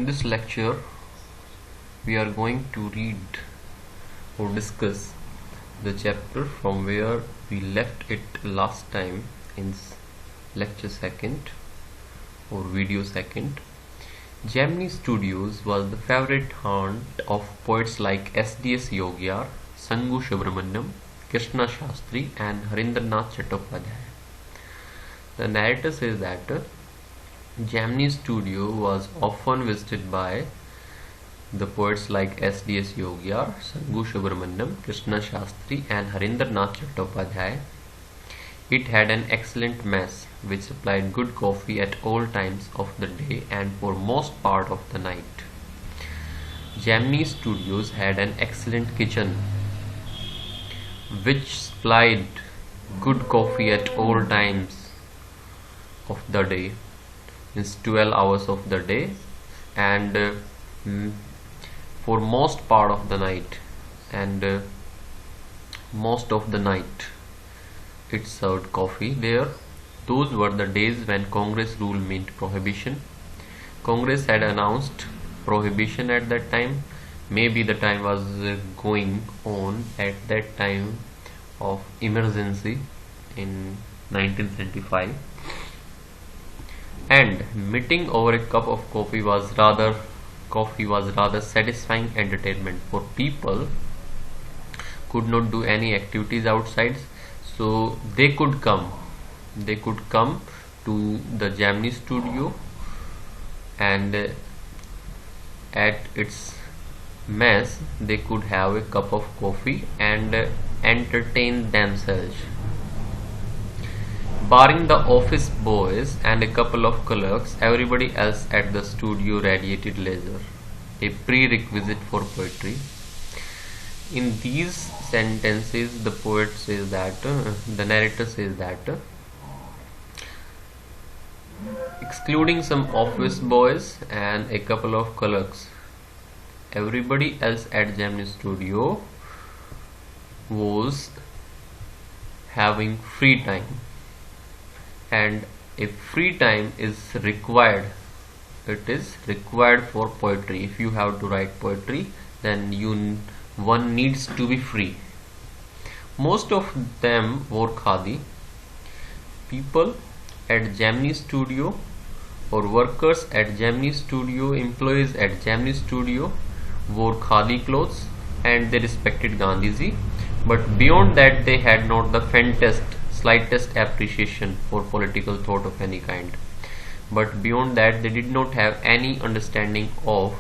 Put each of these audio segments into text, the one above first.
In this lecture, we are going to read or discuss the chapter from where we left it last time in lecture second or video second. Gemini Studios was the favorite haunt of poets like S.D.S. Yogyar, Sangu Subramaniam, Krishna Shastri and Harindranath Chattopadhyay. The narrator says that Gemini Studio was often visited by the poets like S.D.S. Yogyar, Sangu Subramaniam, Krishna Shastri and Harindranath Chattopadhyay. It had an excellent mess which supplied good coffee at all times of the day and for most part of the night. Gemini Studios had an excellent kitchen which supplied good coffee at all times of the day, means 12 hours of the day, and for most part of the night, and most of the night it served coffee there. Those were the days when Congress rule meant prohibition. Congress had announced prohibition at that time. Maybe the time was going on at that time of emergency in 1975, and meeting over a cup of coffee was rather satisfying entertainment, for people could not do any activities outside, so they could come to the Gemini Studio, and at its mess they could have a cup of coffee and entertain themselves. Barring the office boys and a couple of clerks, everybody else at the studio radiated leisure, a prerequisite for poetry. In these sentences, the poet says that, the narrator says that, excluding some office boys and a couple of clerks, everybody else at Gemini Studio was having free time, and a free time is required. It is required for poetry. If you have to write poetry, then one needs to be free. Most of them wore khadi. People at Gemini Studio, or workers at Gemini Studio, employees at Gemini Studio wore khadi clothes, and they respected Gandhiji, but beyond that they had not the slightest appreciation for political thought of any kind. But beyond that they did not have any understanding of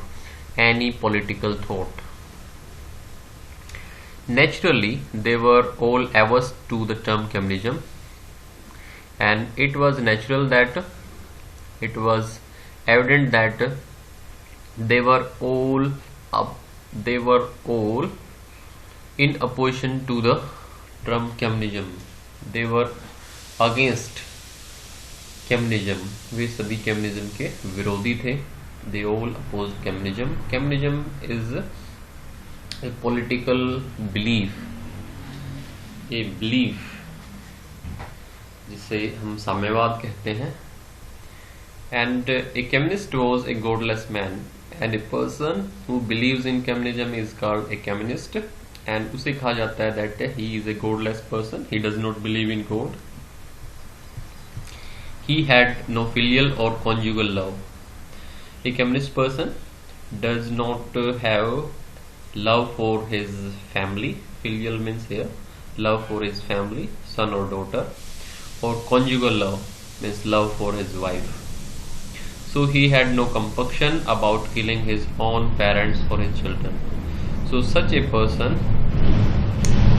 any political thought. Naturally, they were all averse to the term communism, and it was evident that they were all in opposition to the term communism. They were against communism. वे सभी communism के विरोधी थे. They all opposed communism. Communism is a political belief, a belief जिसे हम साम्यवाद कहते हैं. And a communist was a godless man, and a person who believes in communism is called a communist, and उसे कहा जाता है that he is a godless person. He does not believe in God. He had no filial or conjugal love. A communist person does not have love for his family. Filial means here love for his family, son or daughter, or conjugal love means love for his wife. So he had no compunction about killing his own parents for his children. So such a person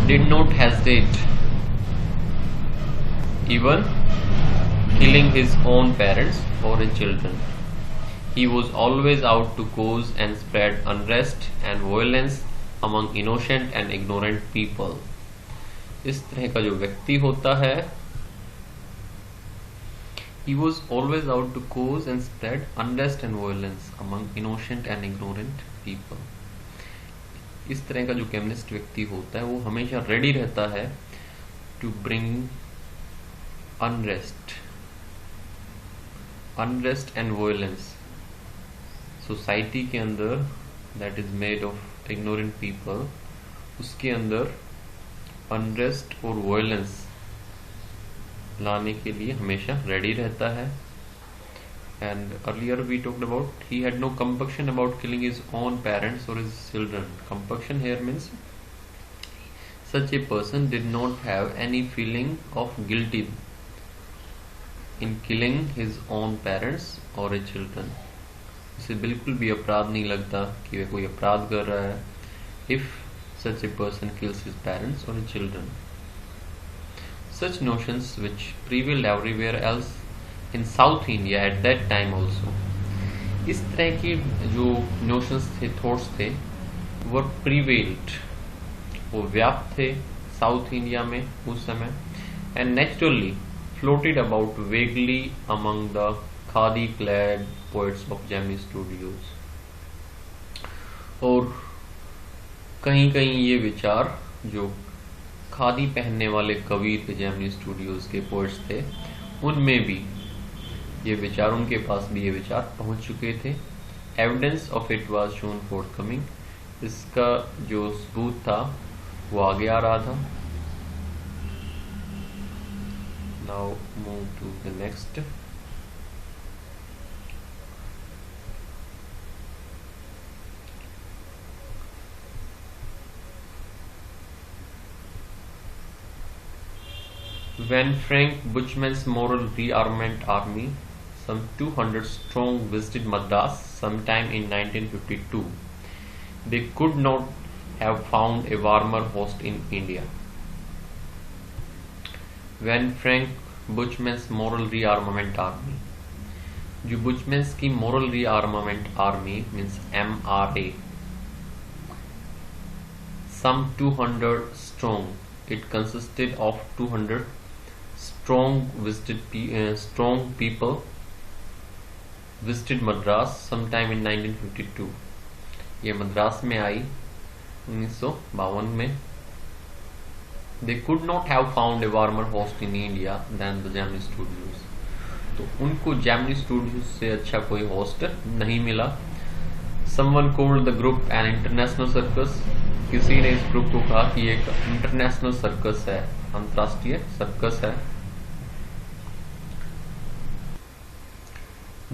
did not hesitate even killing his own parents or his children. He was always out to cause and spread unrest and violence among innocent and ignorant people. इस तरह का जो व्यक्ति होता है, he was always out to cause and spread unrest and violence among innocent and ignorant people. इस तरह का जो कम्युनिस्ट व्यक्ति होता है वो हमेशा रेडी रहता है to bring unrest and violence society के अंदर that is made of ignorant people, उसके अंदर अनरेस्ट और वायलेंस लाने के लिए हमेशा रेडी रहता है. And earlier we talked about he had no compunction about killing his own parents or his children. Compunction here means such a person did not have any feeling of guilty in killing his own parents or his children. उसे बिल्कुल भी अपराध नहीं लगता कि वह कोई अपराध कर रहा है if such a person kills his parents or his children. Such notions which prevailed everywhere else in South India at that time also. इस तरह की जो notions थे, thoughts थे, वो prevailed, वो व्याप्त थे साउथ इंडिया में उस समय, and naturally floated about vaguely among the khadi clad poets of Gemini Studios. और कहीं कहीं ये विचार जो खादी पहनने वाले कवि थे जेमिनी स्टूडियोज के पोएट्स थे, उनमें भी ये विचार, उनके पास भी ये विचार पहुंच चुके थे. Evidence of it was shown forthcoming, इसका जो सबूत था वो आगे आ रहा था. Now move to the next. When Frank Buchman's Moral Rearmament Army, some 200 strong, visited Madras sometime in 1952, they could not have found a warmer host in India. When Frank Buchman's Moral Rearmament Army, जो बुचमैन्स की Moral Rearmament Army means MRA, some 200 strong, it consisted of 200 strong people visited Madras sometime in 1952. ये मद्रास में आई 1952 में. They could not have found a warmer host in India than the Gemini Studios. तो उनको Gemini Studios से अच्छा कोई host नहीं मिला. Someone called the group an international circus. किसी ने इस ग्रुप को कहा कि एक इंटरनेशनल सर्कस है, अंतरराष्ट्रीय सर्कस है.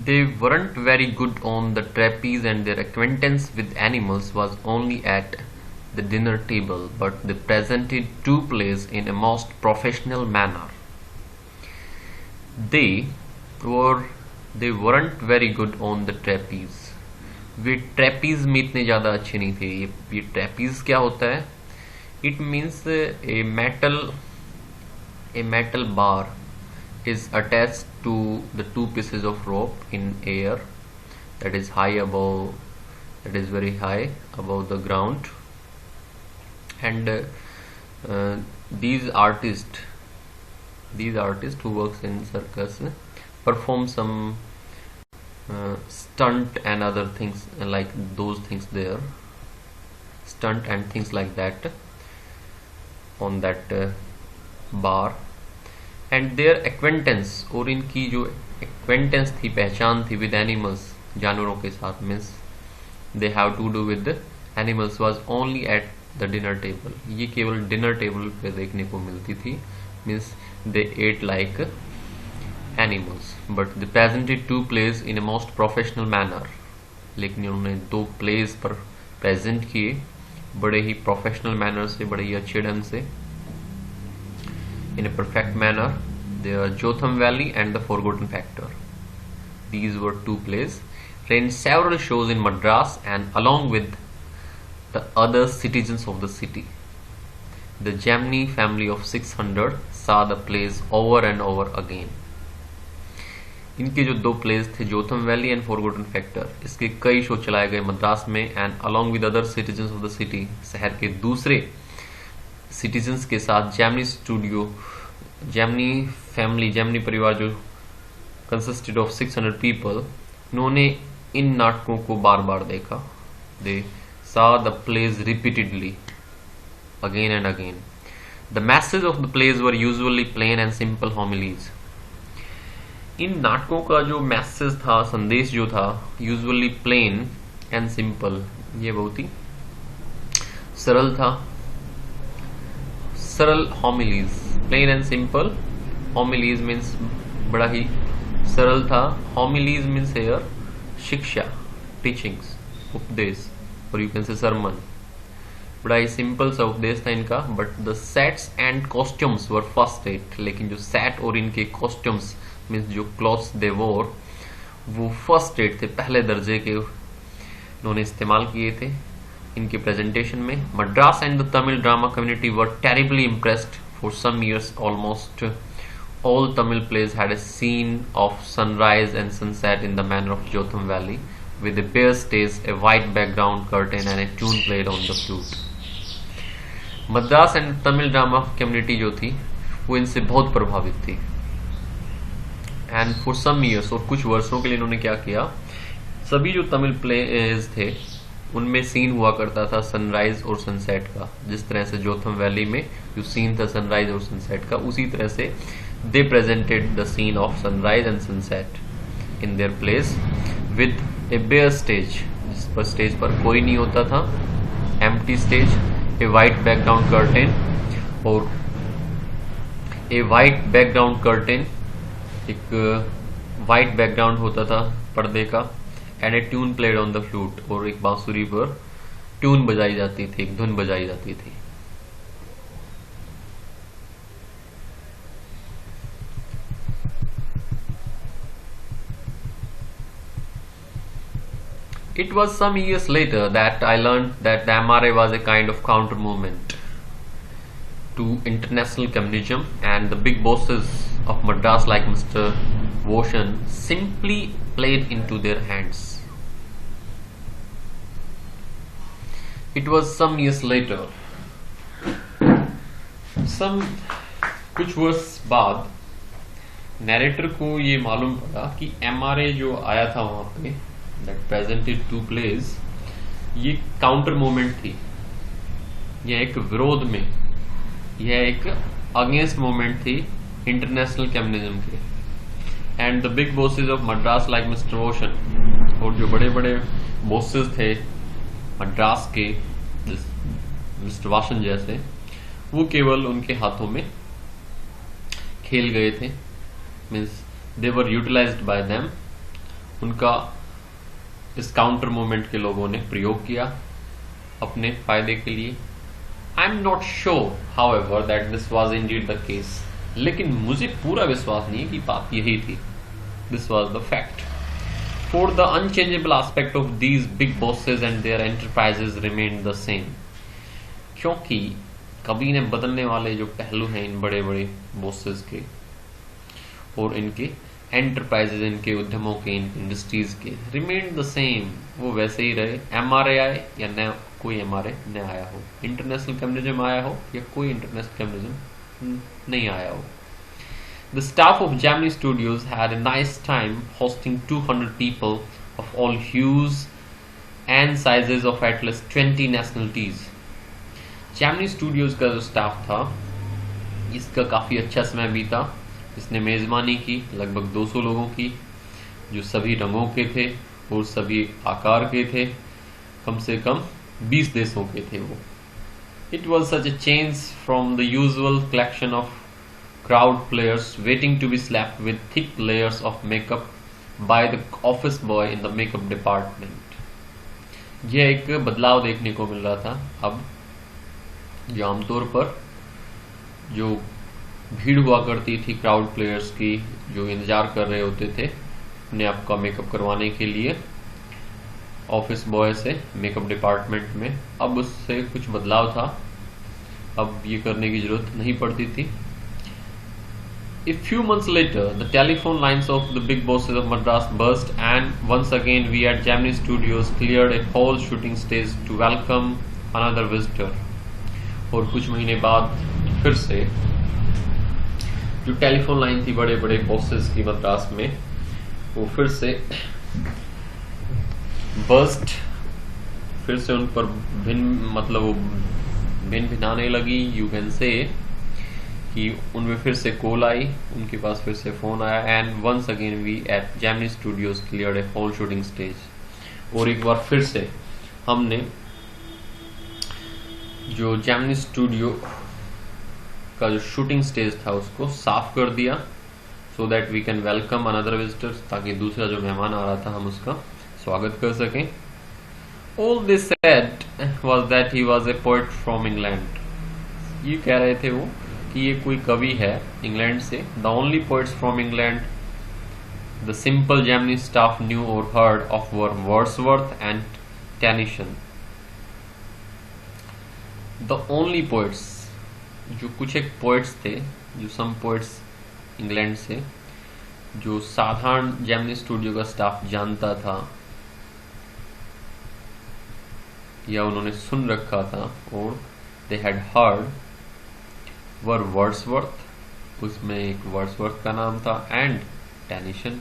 They weren't very good on the trapeze and their acquaintance with animals was only at the dinner table, but they presented two plays in a most professional manner. They weren't very good on the trapeze. Way trapeze में इतने ज़्यादा अच्छे नहीं थे. ये trapeze क्या होता है? It means a metal bar is attached to the two pieces of rope in air that is very high above the ground, and these artists who works in circus perform some stunt and other things like those things there, stunt and things like that on that bar. And their acquaintance, और इनकी जो acquaintance थी, पहचान थी with animals, जानवरों के साथ, means they have to do with the animals, was only at the dinner table. ये केवल dinner table पे देखने को मिलती थी. means they ate like animals, but they presented two plays in a most professional manner. लेकिन उन्होंने दो plays पर present किए बड़े ही professional manner से, बड़े ही अच्छे ढंग से, in a perfect manner. They are Jotham Valley and the Forgotten Factor. These were two plays, ran several shows in Madras and along with the other citizens of the city. The Gemini family of 600 saw the plays over and over again. इनके जो दो place थे, Jotham valley and forgotten factor, इसके कई show चलाए गए मद्रास में, and along with other citizens of the city, शहर के दूसरे सिटीजन्स के साथ जेमिनी परिवार जो कंसिस्टेड ऑफ 600 पीपल, उन्होंने इन नाटकों को बार बार देखा. दे saw the plays repeatedly again and again. The messages of the plays were usually plain and simple homilies. इन नाटकों का जो मैसेज था, संदेश जो था, यूजुअली प्लेन एंड सिंपल, ये बहुत ही सरल था। सरल होमिलीज, प्लेन एंड सिंपल। होमिलीज मीन्स बड़ा ही सरल था। होमिलीज मीन्स हेयर शिक्षा, टीचिंग्स, उपदेश, और यू कैन से सरमन। बड़ा ही सिंपल सा उपदेश था इनका। But the sets and costumes were first rate, लेकिन जो सेट और इनके कॉस्ट्यूम्स मीन्स जो क्लॉथ्स दे वोर, वो फर्स्ट रेट थे, पहले दर्जे के उन्होंने इस्तेमाल किए थे इनके प्रेजेंटेशन में। Madras and the Tamil drama community were terribly impressed for some years. Almost all Tamil plays had a scene of sunrise and sunset in the manner of Jotham Valley, with a bare stage, a white background curtain and a tune played on the flute. Madras and Tamil drama community जो थी वो इनसे बहुत प्रभावित थी। And for some years, और कुछ वर्षों के लिए इन्होंने क्या किया, सभी जो तमिल प्लेज थे उनमें सीन हुआ करता था सनराइज और सनसेट का। जिस तरह से जोथम वैली में जो सीन था सनराइज और सनसेट का, उसी तरह से they presented the scene of sunrise and sunset in their place with a bare stage, जिस पर स्टेज पर कोई नहीं होता था, empty stage, a white background curtain, और ए वाइट बैकग्राउंड कर्टेन, एक वाइट बैकग्राउंड होता था पर्दे का, and a tune played on the flute, और एक बांसुरी पर ट्यून बजाई जाती थी, एक धुन बजाई जाती थी। It was some years later that I learned that the MRA was a kind of counter movement to international communism, and the big bosses of Madras like Mr. Voshan simply played into their hands. It was some years later. कुछ वर्ष बाद narrator को ये मालूम पड़ा कि MRA जो आया था वहां पे, that presented two plays, ये काउंटर मूवमेंट थी, यह एक विरोध में, यह एक अगेंस्ट मूवमेंट थी इंटरनेशनल कम्युनिज्म के। And the big bosses of Madras like mister वोशन, और जो बड़े बड़े बॉसेस थे मद्रास के मिस्टर वाशन जैसे, वो केवल उनके हाथों में खेल गए थे, means they were utilized by them. उनका इस काउंटर मूवमेंट के लोगों ने प्रयोग किया अपने फायदे के लिए। I am not sure however that this was Indeed the case, लेकिन मुझे पूरा विश्वास नहीं है कि बात यही थी। This was the fact. For the unchangeable aspect of these big bosses and their enterprises remain the same, क्योंकि कभी न बदलने वाले जो पहलू हैं इन बड़े बड़े बॉसेस के और इनके एंटरप्राइजेज, इनके उद्यमों के, इनकी इंडस्ट्रीज के, रिमेन द सेम, वो वैसे ही रहे। MRA आए या न कोई MRA न आया हो, इंटरनेशनल कम्युनिज्म आया हो या कोई इंटरनेशनल कम्युनिज्म नहीं आया हो। The staff of Gemini Studios had a nice time hosting 200 people of all hues and sizes of at least 20 nationalities. Gemini Studios का जो स्टाफ था, इसका काफी अच्छा समय बीता। इसने मेजबानी की लगभग 200 लोगों की, जो सभी रंगों के थे और सभी आकार के थे, कम से कम 20 देशों के थे वो। It was such a change from the usual collection of crowd players waiting to be slapped with thick layers of makeup by the office boy in the makeup department. यह एक बदलाव देखने को मिल रहा था अब, जो आमतौर पर जो भीड़ हुआ करती थी क्राउड प्लेयर्स की, जो इंतजार कर रहे होते थे अपने आप का मेकअप करवाने के लिए ऑफिस बॉय से मेकअप डिपार्टमेंट में, अब उससे कुछ बदलाव था। अब ये करने की जरूरत नहीं पड़ती थी। A few months later, the telephone lines of the big bosses of Madras burst, and once again we at Gemini Studios cleared a whole shooting stage to welcome another visitor. और कुछ महीने बाद फिर से जो टेलीफोन लाइन थी बड़े बड़े बॉसेस की मद्रास में, वो फिर से बर्स्ट, फिर से उन पर भिन्न भिनाने लगी, यू कैन से, कि उनमें फिर से कॉल आई, उनके पास फिर से फोन आया, and once again we at Gemini studios cleared a whole shooting stage. और एक बार फिर से हमने जो जेमिनी स्टूडियो का जो शूटिंग स्टेज था उसको साफ कर दिया, so that we can welcome another visitors, ताकि दूसरा जो मेहमान आ रहा था हम उसका स्वागत कर सकें। All they said was that he was a poet from England. ये कह रहे थे वो कि ये कोई कवि है इंग्लैंड से। The only poets from England the simple Gemini staff knew or heard of were Wordsworth and Tennyson. The only poets, जो कुछ एक poets थे, जो some poets इंग्लैंड से, जो साधारण जेमिनी स्टूडियो का स्टाफ जानता था या उन्होंने सुन रखा था, और they had heard, were Wordsworth, उसमें एक वर्ड्सवर्थ का नाम था, एंड टेनिसन,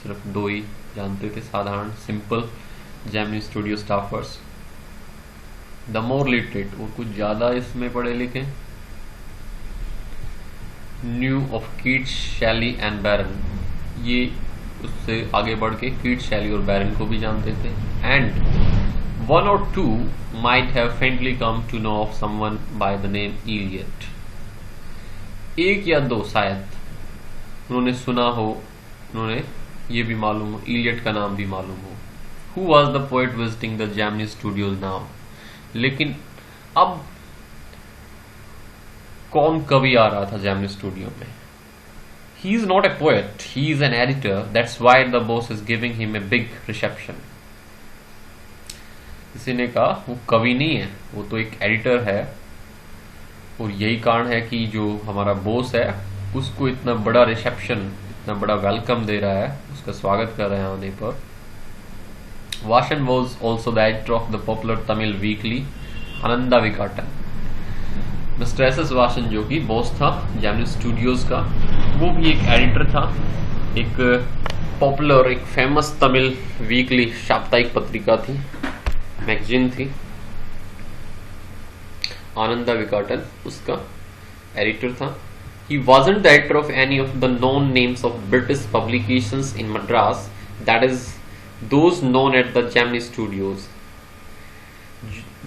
सिर्फ दो ही जानते थे साधारण simple Gemini studio staffers. The more literate, और कुछ ज्यादा इसमें पढ़े लिखे, knew of Keats, Shelley and Byron, ये उससे आगे बढ़ के कीट्स, शैली और बैरन को भी जानते थे। And one or two might have faintly come to know of someone by the name Eliot. एक या दो शायद उन्होंने सुना हो, उन्होंने ये भी मालूम हो, इलियट का नाम भी मालूम हो। Who was the poet visiting the Gemini studios now? लेकिन अब कौन कवि आ रहा था जेमिनी स्टूडियो में? He is not a poet, he is an editor. That's why the boss is giving him a big reception. किसी ने कहा वो कवि नहीं है, वो तो एक एडिटर है, और यही कारण है कि जो हमारा बॉस है उसको इतना बड़ा रिसेप्शन, इतना बड़ा वेलकम दे रहा है, उसका स्वागत कर रहे हैं आने पर। Vasan was also the editor of the popular Tamil weekly Ananda Vikatan. Mister S S Vasan, जो कि बॉस था जेमिनी स्टूडियोज का, वो भी एक एडिटर था, एक पॉपुलर, एक फेमस तमिल वीकली साप्ताहिक पत्रिका थी, मैगजीन थी, आनंदा विकाटन उसका एडिटर था। He wasn't the editor of any of the known names of British publications in Madras, that is, those known at the Gemini Studios.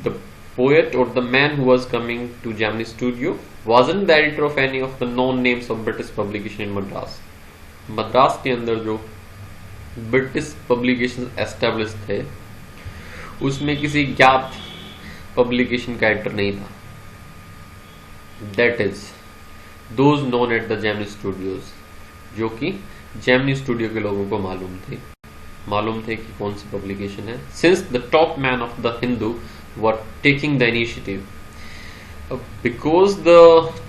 The poet or the man who was coming to Gemini Studio wasn't the editor of any of the known names of British publication in Madras. Madras के अंदर जो British publication establish थे उसमें किसी ज्ञात publication का editor नहीं था। That is those known at the Gemini studios, जो कि जेमिनी स्टूडियो के लोगों को मालूम थे कि कौन सी पब्लिकेशन है। Since the top man of the Hindu were taking the initiative, because the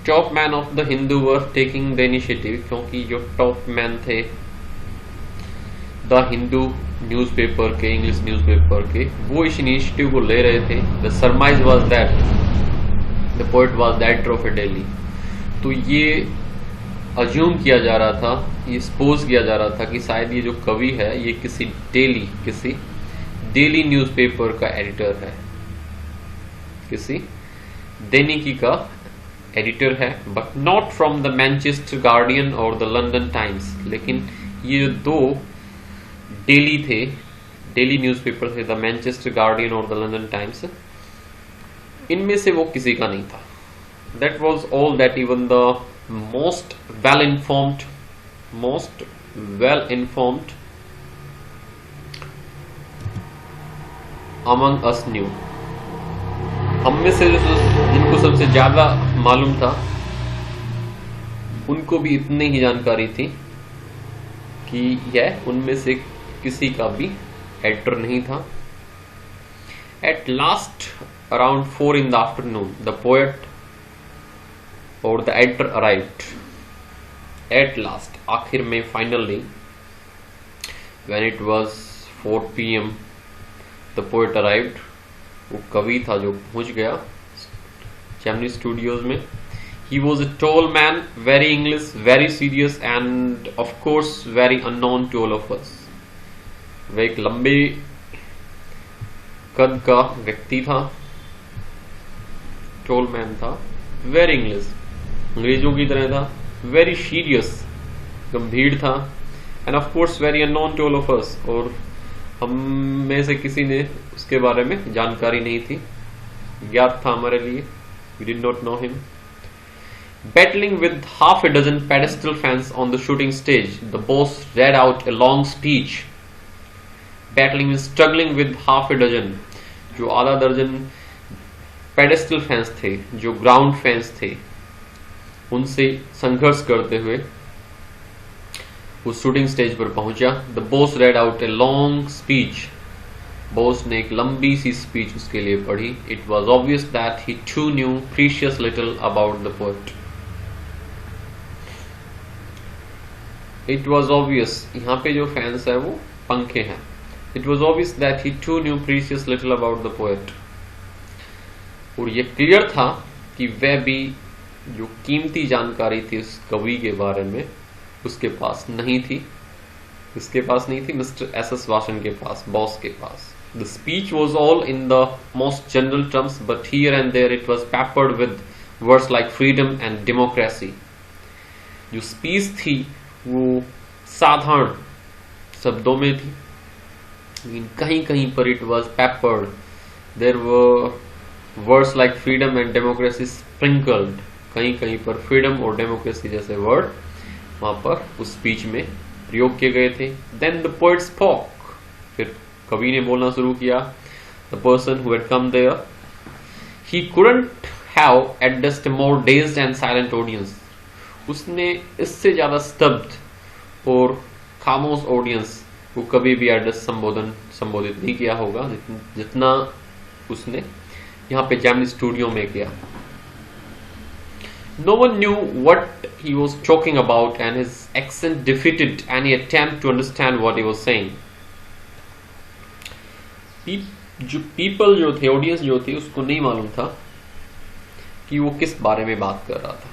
top man of the Hindu were taking the initiative, क्योंकि जो टॉप मैन थे द हिंदू न्यूज़पेपर के, इंग्लिश न्यूज़पेपर के, वो इस इनिशिएटिव को ले रहे थे। The सरमाइज was that the poet was the editor of A daily. तो ये अज्यूम किया जा रहा था, ये सपोज किया जा रहा था कि शायद ये जो कवि है ये किसी डेली न्यूज़पेपर का एडिटर है, किसी दैनिकी का एडिटर है, but not from the Manchester guardian और द लंदन टाइम्स। लेकिन ये दो डेली न्यूज़पेपर थे, द मैनचेस्टर गार्डियन और द लंदन टाइम्स, इनमें से वो किसी का नहीं था। That was all that even the most well informed among us new. हम में से जिनको सबसे ज्यादा मालूम था उनको भी इतनी ही जानकारी थी कि यह उनमें से किसी का भी एडिटर नहीं था। At last around 4 in the afternoon the poet or the editor arrived. At last, आखिर में finally, when it was 4 PM the poet arrived. वो कवि था जो पहुंच गया जेमिनी स्टूडियोज में। He was a tall man, very English, very serious and of course very unknown to all of us. वह एक लंबे कद का व्यक्ति था, टॉल मैन था, वेरी इंग्लिश, अंग्रेजों की तरह था, वेरी सीरियस, गंभीर था, and of course very unknown to all of us, और हम में से किसी ने उसके बारे में जानकारी नहीं थी, ज्ञात था हमारे लिए, we did not know him. Battling with half a dozen pedestal fans on the shooting stage, the boss read out a long speech. Battling means struggling with half a dozen. जो आधा दर्जन पेडेस्टल फैंस थे, जो ground fans थे, उनसे संघर्ष करते हुए वो शूटिंग स्टेज पर पहुंचा. The boss read out a long speech. Boss ने एक लंबी सी स्पीच उसके लिए पढ़ी. It was obvious that he too knew precious little about the poet. It was obvious, यहाँ पे जो फैंस है वो पंखे हैं. It was obvious that he too knew precious little about the poet. और ये क्लियर था कि वह भी जो कीमती जानकारी थी उस कवि के बारे में उसके पास नहीं थी. किसके पास नहीं थी? Mister SS. वासन के पास, बॉस के पास. The speech was all in the most general terms, but here and there it was peppered with words like freedom and democracy. जो स्पीच थी वो साधारण शब्दों में थी, लेकिन कहीं कहीं पर it was peppered. There were words like freedom and democracy sprinkled. कहीं कहीं पर फ्रीडम और डेमोक्रेसी जैसे वर्ड वहां पर उस स्पीच में प्रयोग किए गए थे. Then the poet spoke. फिर कवि ने बोलना शुरू किया. The person who had come there, he couldn't have addressed a more dazed and silent audience. उसने इससे ज्यादा स्तब्ध और खामोश ऑडियंस को कभी भी एड्रेस संबोधित नहीं किया होगा जितना उसने यहाँ पे जैमनी स्टूडियो में किया. No one knew what he was talking about and his accent defeated any attempt to understand what he was saying. People जो थे, ऑडियंस जो थी, उसको नहीं मालूम था कि वो किस बारे में बात कर रहा था.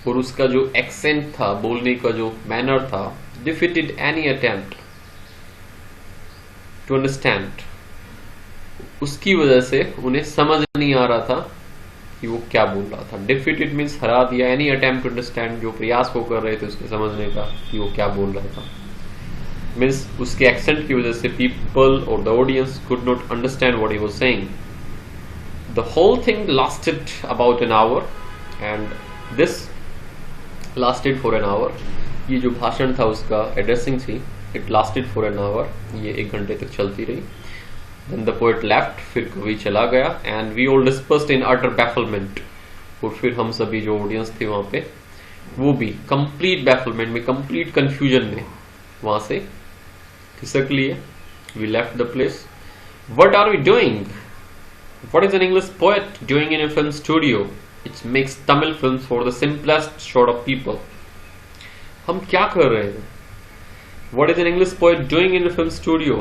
और उसका जो एक्सेंट था, बोलने का जो मैनर था, defeated any attempt to understand. उसकी वजह से उन्हें समझ नहीं आ रहा था कि वो क्या बोल रहा था. डिफीटेड मीन्स हरा दिया, एनी अटेम्प्ट टू अंडरस्टैंड, जो प्रयास वो कर रहे थे उसके समझने का कि वो क्या बोल रहा था, मीन्स उसके एक्सेंट की वजह से पीपल और the audience could not understand what he was saying. The whole thing lasted about an hour and this lasted for an hour. ये जो भाषण था उसका, एड्रेसिंग थी, it lasted for an hour. ये 1 घंटे तक चलती रही. Then the poet left. फिर कवि चला गया. And we all dispersed in utter bafflement. और फिर हम सभी जो ऑडियंस थे वहां पे, वो भी कंप्लीट बैफलमेंट में, कंप्लीट कंफ्यूजन में वहां से खिसक लिए. We left the place. What are we doing? What is an English poet doing in a film studio which makes Tamil films for the simplest sort of people? हम क्या कर रहे हैं? What is an English poet doing in a film studio?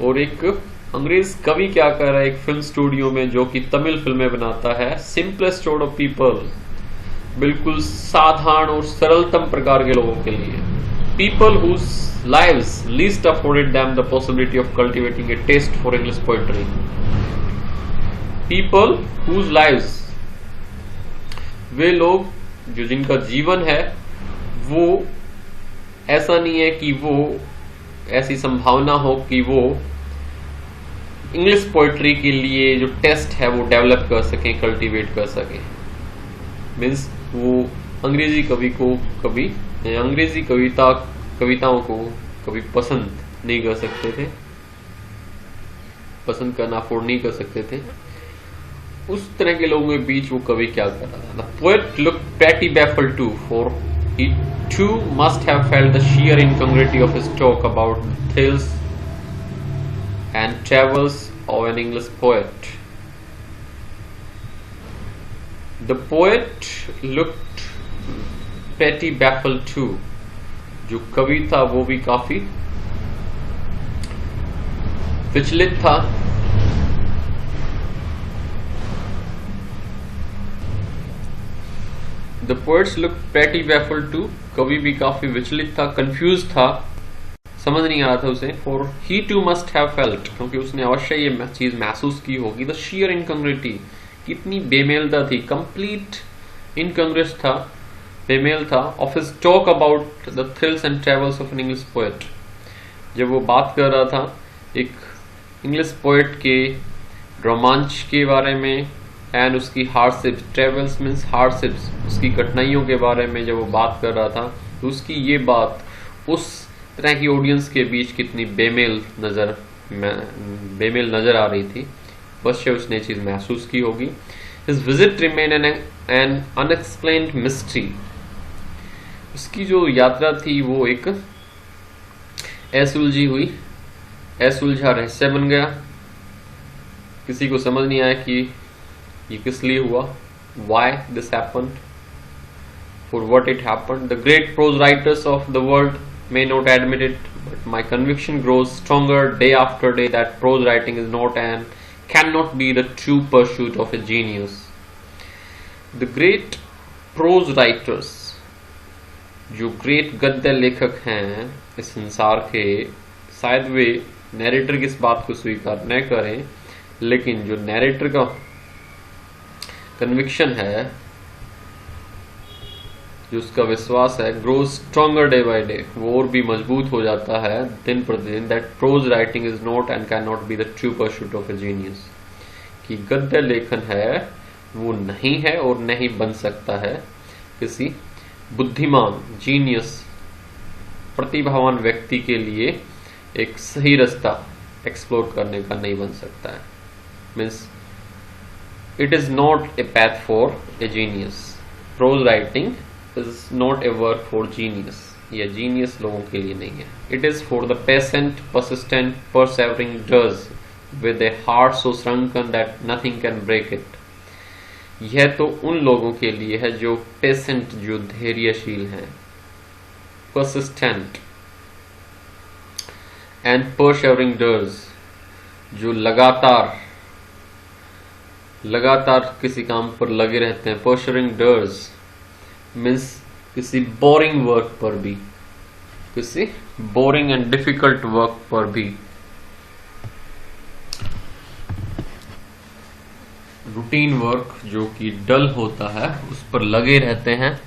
और एक अंग्रेज कवि क्या कर रहा है एक फिल्म स्टूडियो में जो कि तमिल फिल्में बनाता है? Simplest sort of people, बिल्कुल साधारण और सरलतम प्रकार के लोगों के लिए. People whose lives least afforded them the possibility of cultivating a taste for English poetry. People whose lives, वे लोग जो जिनका जीवन है वो ऐसा नहीं है कि वो ऐसी संभावना हो कि वो इंग्लिश पोएट्री के लिए जो टेस्ट है वो डेवलप कर सकें, कल्टीवेट कर सकें. मीन्स वो अंग्रेजी कवि को कभी, अंग्रेजी कविताओं को कभी पसंद नहीं कर सकते थे, पसंद करना अफोर्ड नहीं कर सकते थे. उस तरह के लोगों के बीच वो कवि क्या कर रहा था? The poet looked pretty baffled too, for he too must have felt the sheer incongruity of his talk about the thrills and travels of an English poet. The poet looked pretty baffled too. जो कवि था वो भी काफी विचलित था. The poets looked pretty baffled too. कवि भी काफी विचलित था, कंफ्यूज था, समझ नहीं आ रहा था उसे. For he too must have felt, क्योंकि उसने अवश्य ये चीज महसूस की होगी. The sheer incongruity, कितनी बेमेलता थी, complete इनकंग्रुअस था, बेमेल था of his talk about the thrills and travels of N English poet. जब वो बात कर रहा था एक इंग्लिश पोएट के रोमांच के बारे में एंड उसकी हार्डशिप्स, ट्रेवल्स मीन्स हार्डशिप्स, उसकी कठिनाइयों के बारे में जब वो बात कर रहा था, तो उसकी ये बात उस तरह की ऑडियंस के बीच कितनी बेमेल नजर आ रही थी, अवश्य उसने चीज महसूस की होगी। His visit remained an unexplained mystery। उसकी जो यात्रा थी वो एक असुलझी हुई, असुलझा रहस्य बन गया। किसी को समझ नहीं आया कि ये किस लिए हुआ, why this happened, for what it happened. The great prose writers of the world may not admit it, but my conviction grows stronger day after day that prose writing is not and cannot be the true pursuit of a genius. The great prose writers, जो great गद्य लेखक हैं इस संसार के, शायद वे narrator की इस बात को स्वीकार न करें, लेकिन जो नैरेटर का कन्विक्शन है, जो उसका विश्वास है, grows stronger day by day, वो और भी मजबूत हो जाता है दिन प्रतिदिन, that pros writing is not and can not be the true pursuit of A genius, कि गद्य लेखन है वो नहीं है और नहीं बन सकता है किसी बुद्धिमान, जीनियस, प्रतिभावान व्यक्ति के लिए एक सही रास्ता एक्सप्लोर करने का नहीं बन सकता है। Means it is not a path for a genius. Prose writing is not a work for genius, यह जीनियस लोगों के लिए नहीं है। It is for the patient, persistent, persevering drudge with a heart so shrunken that nothing can break it. यह तो उन लोगों के लिए है जो पेशेंट, जो धैर्यशील हैं, परसिस्टेंट एंड परसेवरिंग डर्स, जो लगातार किसी काम पर लगे रहते हैं। परसेवरिंग डर्स मीन्स किसी बोरिंग वर्क पर भी, किसी बोरिंग एंड डिफिकल्ट वर्क पर भी, रूटीन वर्क जो कि डल होता है उस पर लगे रहते हैं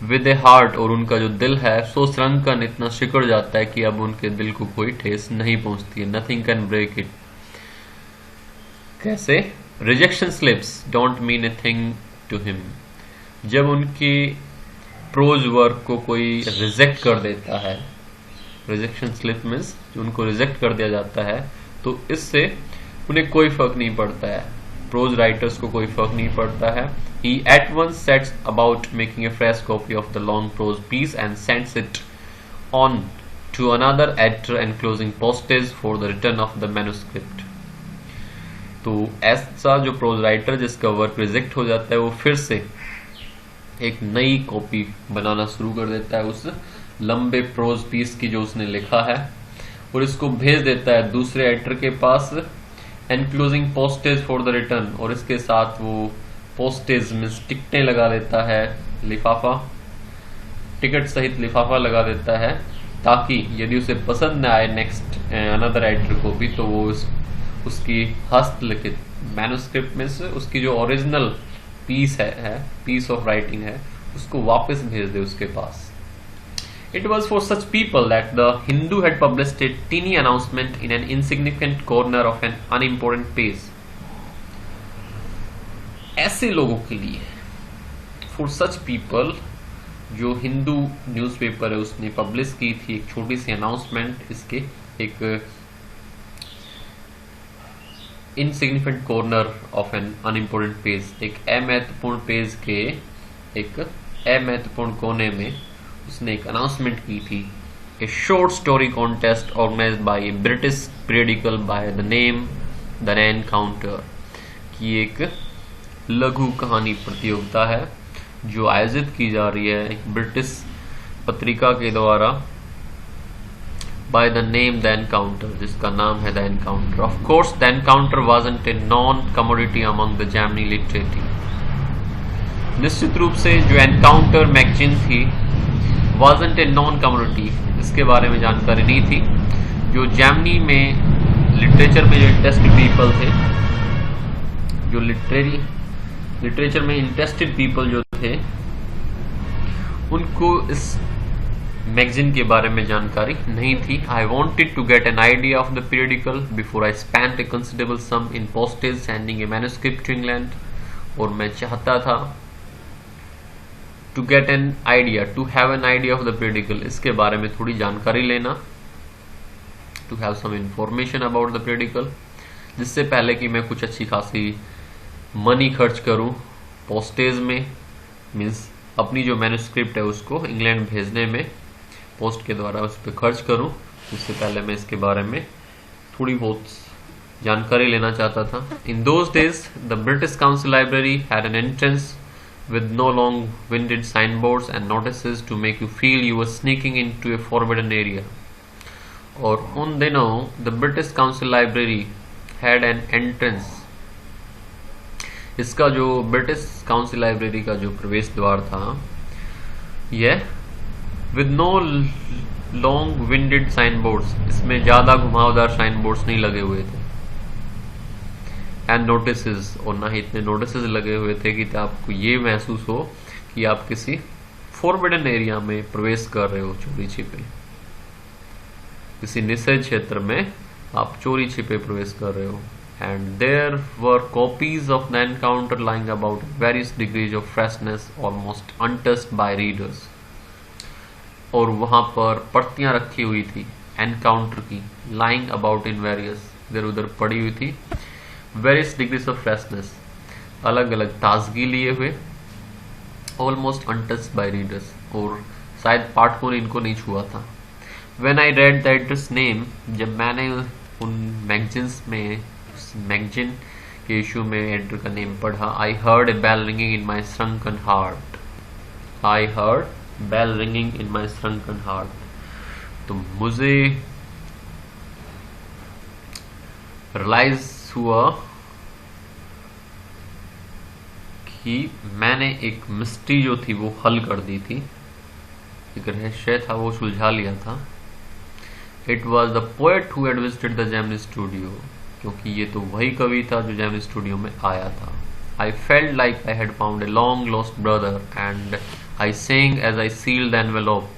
विद ए हार्ट, और उनका जो दिल है सो श्रंकन, इतना सिकुड़ जाता है कि अब उनके दिल को कोई ठेस नहीं पहुंचती है। Nothing can break it. कैसे? Rejection slips don't mean a thing to him. जब उनकी प्रोज वर्क को कोई रिजेक्ट कर देता है, रिजेक्शन स्लिप मीन्स उनको रिजेक्ट कर दिया जाता है, तो इससे उन्हें कोई फर्क नहीं पड़ता है। प्रोज राइटर्स को कोई फर्क नहीं पड़ता है। He at once sets about making a fresh copy of the long prose piece and sends it on to another editor enclosing postage for the return of the manuscript। तो ऐसा जो pros writer जिसका work reject हो जाता है, वो फिर से एक नई कॉपी बनाना शुरू कर देता है उस लंबे प्रोज पीस की जो उसने लिखा है, और इसको भेज देता है दूसरे एडिटर के पास, enclosing postage for the return, और इसके साथ वो पोस्टेज में टिकटें लगा देता है, लिफाफा, टिकट सहित लिफाफा लगा देता है, ताकि यदि उसे पसंद न आए नेक्स्ट अनदर एडिटर को भी, तो वो उसकी हस्तलिखित मैन्युस्क्रिप्ट में से उसकी जो ओरिजिनल पीस है पीस ऑफ राइटिंग है, उसको वापस भेज दे उसके पास। It was for such people that the Hindu had published a teeny announcement in an insignificant corner of an unimportant page। ऐसे लोगों के लिए, for such people, जो हिंदू न्यूज़पेपर है उसने पब्लिश की थी एक छोटी सी अनाउंसमेंट, इसके एक insignificant corner of an unimportant page, एक अमहत्वपूर्ण पेज के एक अमहत्वपूर्ण कोने में उसने एक अनाउंसमेंट की थी। A short story contest organized by a British periodical by the name the Encounter, की एक लघु कहानी प्रतियोगिता है जो आयोजित की जा रही है एक ब्रिटिश पत्रिका के द्वारा, by the name the Encounter, जिसका नाम है the Encounter. Of course the Encounter wasn't a non commodity among the Germany literati. निश्चित रूप से जो एनकाउंटर मैगजीन थी वाजंट ए नॉन कमोडिटी, इसके बारे में जानकारी नहीं थी। जो जर्मनी में लिटरेचर में जो इंटरेस्टेड पीपल थे, जो लिटरेचर में इंटरेस्टेड पीपल जो थे उनको इस मैगजीन के बारे में जानकारी नहीं थी. I wanted to get an idea of the periodical before I spent a considerable sum in postage sending a manuscript to England. और मैं चाहता था to get an idea, to have an idea of the periodical, इसके बारे में थोड़ी जानकारी लेना, to have some information about the periodical, जिससे पहले कि मैं कुछ अच्छी खासी मनी खर्च करूं पोस्टेज में, मीन्स अपनी जो मैन्युस्क्रिप्ट है उसको इंग्लैंड भेजने में पोस्ट के द्वारा उस पर खर्च करूं. उससे पहले मैं इसके बारे में थोड़ी बहुत जानकारी लेना चाहता था. In those days the British council library had an entrance with no long-winded signboards and notices to make you feel you were sneaking into a forbidden area. और उन दिनों the British Council Library had an entrance. इसका जो British council library का जो प्रवेश द्वार था यह with no long-winded signboards, इसमें ज़्यादा घुमावदार साइन बोर्ड्स नहीं लगे हुए थे. एंड नोटिसेस, और ना ही इतने नोटिसेस लगे हुए थे कि आपको ये महसूस हो कि आप किसी फॉरबिडन एरिया में प्रवेश कर रहे हो चोरी छिपे, किसी निषेध क्षेत्र में आप चोरी छिपे प्रवेश कर रहे हो. And there were copies of the Encounter lying about various degrees of freshness almost untouched by readers. और वहां पर प्रतियां रखी हुई थी एनकाउंटर की, लाइंग अबाउट इन वेरियस, इधर उधर पड़ी हुई थी, वेरियस डिग्रीज ऑफ फ्रेशनेस, अलग अलग ताजगी लिए हुए, ऑलमोस्ट अनटच्ड बाय रीडर्स, और शायद पाठकों ने इनको नहीं छुआ था. When I read the address name, जब मैंने उन मैगजीन्स में उस मैगजीन के इशू में एडिटर का नेम पढ़ा, I heard a bell ringing in my shrunken heart. I heard bell ringing in my shrunken heart. तो मुझे रियलाइज हुआ कि मैंने एक मिस्ट्री जो थी वो हल कर दी थी, एक रहस्य था वो सुलझा लिया था. It was the poet who had visited the Gemini studio, क्योंकि ये तो वही कवि था जो जेमिनी स्टूडियो में आया था. I felt like I had found a long lost brother and I sang as I sealed the envelope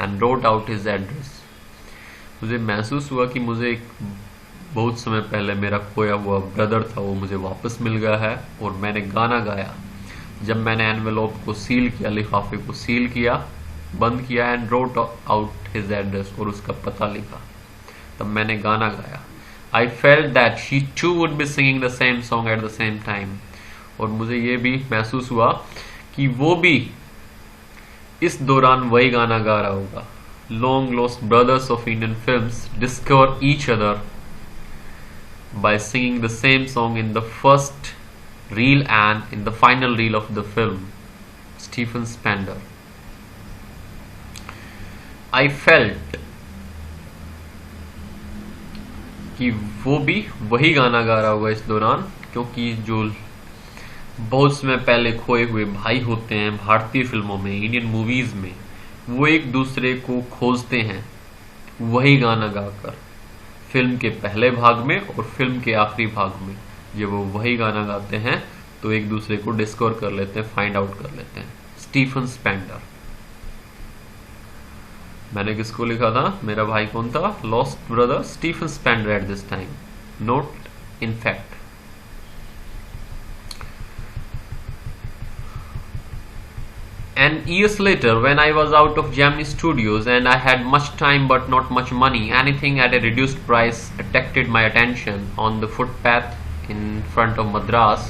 and wrote out his address. मुझे महसूस हुआ कि मुझे एक बहुत समय पहले मेरा खोया हुआ ब्रदर था वो मुझे वापस मिल गया है. और मैंने गाना गाया जब मैंने एनवेलप को सील किया, लिफाफे को सील किया, बंद किया, and wrote out his address, और उसका पता लिखा, तब मैंने गाना गाया. I felt that she too would be singing the same song at the same time. और मुझे ये भी महसूस हुआ कि वो भी इस दौरान वही गाना गा रहा होगा. Long lost brothers of Indian films discover each other by singing the same song in the first reel and in the final reel of the film. Stephen Spender. I felt कि वो भी वही गाना गा रहा होगा इस दौरान, क्योंकि जो बहुत समय पहले खोए हुए भाई होते हैं भारतीय फिल्मों में, इंडियन मूवीज में, वो एक दूसरे को खोजते हैं वही गाना गाकर. फिल्म के पहले भाग में और फिल्म के आखिरी भाग में जब वो वही गाना गाते हैं तो एक दूसरे को डिस्कवर कर लेते हैं, फाइंड आउट कर लेते हैं. Stephen Spender. मैंने किसको लिखा था? मेरा भाई कौन था? Lost brother Stephen Spender at this time. Not इन फैक्ट. And years later, when I was out of Gemini Studios and I had much time but not much money, anything at a reduced price attracted my attention. On the footpath in front of Madras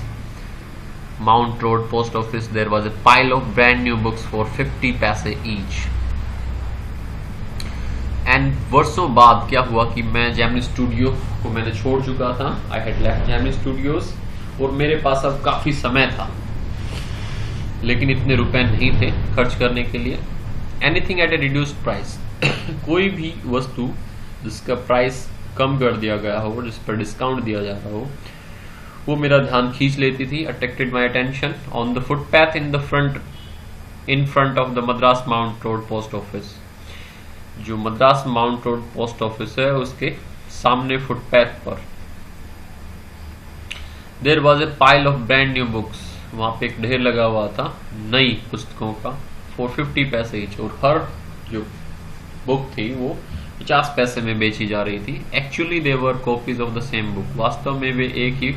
Mount Road Post Office, there was a pile of brand new books for 50 paise each. And वर्षों बाद क्या हुआ कि मैं Gemini Studio को मैंने छोड़ चुका था. I had left Gemini Studios और मेरे पास अब काफी समय था, लेकिन इतने रुपए नहीं थे खर्च करने के लिए. Anything at A reduced price, कोई भी वस्तु जिसका प्राइस कम कर दिया गया हो, जिस पर डिस्काउंट दिया जा रहा हो, वो मेरा ध्यान खींच लेती थी. Attracted my attention. On the footpath in front of the Madras Mount Road post office, जो Madras Mount Road post office है उसके सामने फुटपाथ पर, there was a pile of brand new books. वहाँ पे एक ढेर लगा हुआ था नई पुस्तकों का 450 पैसे ईच, और हर जो बुक थी वो 50 पैसे में बेची जा रही थी। Actually they were copies of the same book, वास्तव में वे एक ही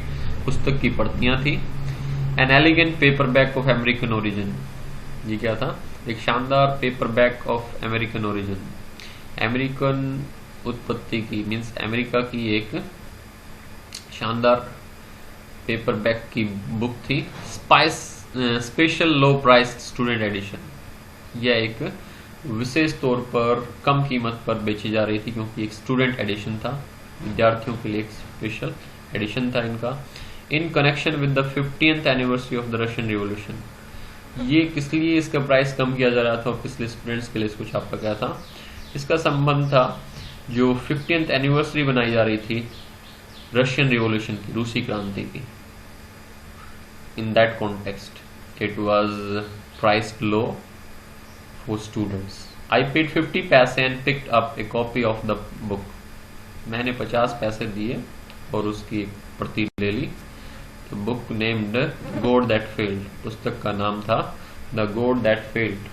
पुस्तक की प्रतियां थी। An elegant paperback of American origin, ये क्या था? एक शानदार paperback of American origin, American उत्पत्ति की, मीन्स अमेरिका की एक शानदार पेपर बैक की बुक थी। Special low price student edition, यह एक विशेष तौर पर कम कीमत पर बेची जा रही थी क्योंकि एक स्टूडेंट एडिशन था, विद्यार्थियों के लिए एक स्पेशल एडिशन था इनका। In connection with the 50th anniversary of the Russian revolution, ये किस लिए इसका प्राइस कम किया जा रहा था और किस लिए स्टूडेंट्स के लिए इसको छापा गया था? इसका संबंध था जो 50th एनिवर्सरी बनाई जा रही थी रशियन रिवॉल्यूशन की, रूसी क्रांति की। In that context it was priced low for students. I paid 50 paise and picked up a copy of the book, मैंने 50 पैसे दिए और उसकी एक प्रति ले ली। The book named God that failed, पुस्तक का नाम था the God that failed.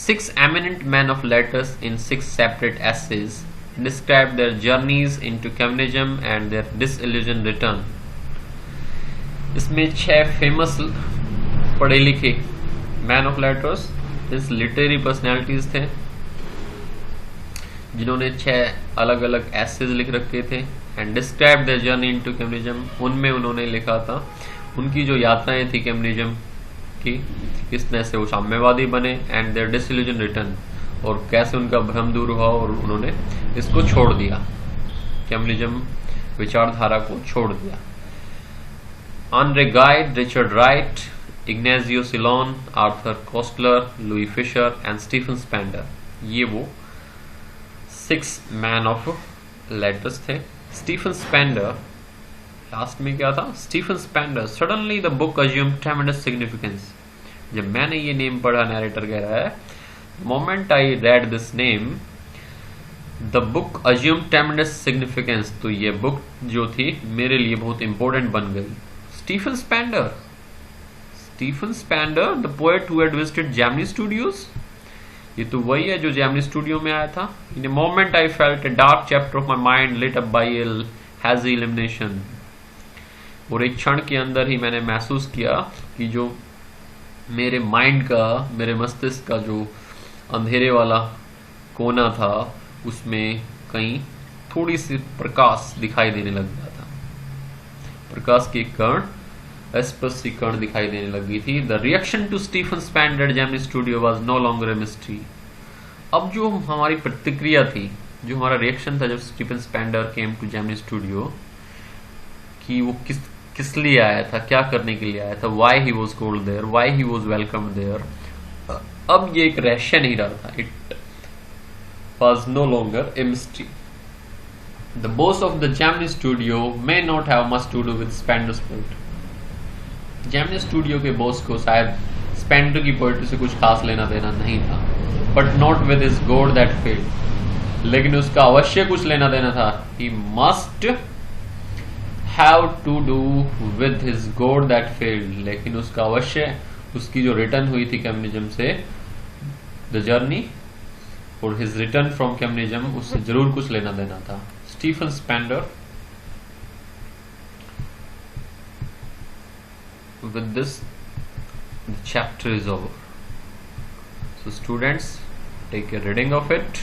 6 eminent men of letters in 6 separate essays describe their journeys into communism and their disillusioned return. इसमें 6 फेमस पढ़े लिखे मैन ऑफ लेटर्स, इस लिटरेरी पर्सनैलिटीज थे जिन्होंने 6 अलग अलग एसेज लिख रखे थे। And describe their journey into communism, उनमें उन्होंने लिखा था उनकी जो यात्राएं थी कम्युनिज्म की, किस तरह से वो साम्यवादी बने, एंड देयर डिसिल्यूजन रिटर्न, और कैसे उनका भ्रम दूर हुआ और उन्होंने इसको छोड़ दिया, कम्युनिज्म विचारधारा को छोड़ दिया। Andre Gide, Richard Wright, Ignazio Silone, Arthur Koestler, Louis Fischer and Stephen Spender, ये वो 6 मैन ऑफ लेटर्स थे। स्टीफन स्पेंडर, लास्ट में क्या था? Stephen Spender, suddenly the book assumed tremendous significance. जब मैंने ये नेम पढ़ा, नैरेटर कह रहा है, moment I read this name the book assumed tremendous significance, तो ये बुक जो थी मेरे लिए बहुत इंपॉर्टेंट बन गई। Stephen Spender, Stephen Spender the poet who had visited Gemini studios, ये तो वही है जो जेमिनी स्टूडियो में आया था। In a moment I felt a dark chapter of my mind lit up by a hazy illumination, और एक क्षण के अंदर ही मैंने महसूस किया कि जो मेरे माइंड का, मेरे मस्तिष्क का जो अंधेरे वाला कोना था उसमें कहीं थोड़ी सी प्रकाश दिखाई देने लग गया था, प्रकाश की कण, स्पष्ट सी कण दिखाई देने लगी थी। The reaction to Stephen Spender Gemini studio was no longer a mystery, अब जो हमारी प्रतिक्रिया थी, जो हमारा रिएक्शन था जब Stephen Spender came to Gemini studio, कि वो किस लिए आया था, क्या करने के लिए आया था, why he was called there, why he was welcome there, अब ये एक रहस्य नहीं रहा था, it was no longer a mystery. The boss of the Gemini studio may not have much to do with Spender's poetry, Gemini studio के boss को शायद स्पेंडर की पोएट्री से कुछ खास लेना देना नहीं था, but not with his god that failed, लेकिन उसका अवश्य कुछ लेना देना था। He must have to do with his god that failed, लेकिन उसका अवश्य, उसकी जो रिटर्न हुई थी कम्युनिज्म से, द जर्नी और हिज रिटर्न फ्रॉम कम्युनिज्म, उससे जरूर कुछ लेना देना था। Stephen Spender, with this the chapter is over, so students take a reading of it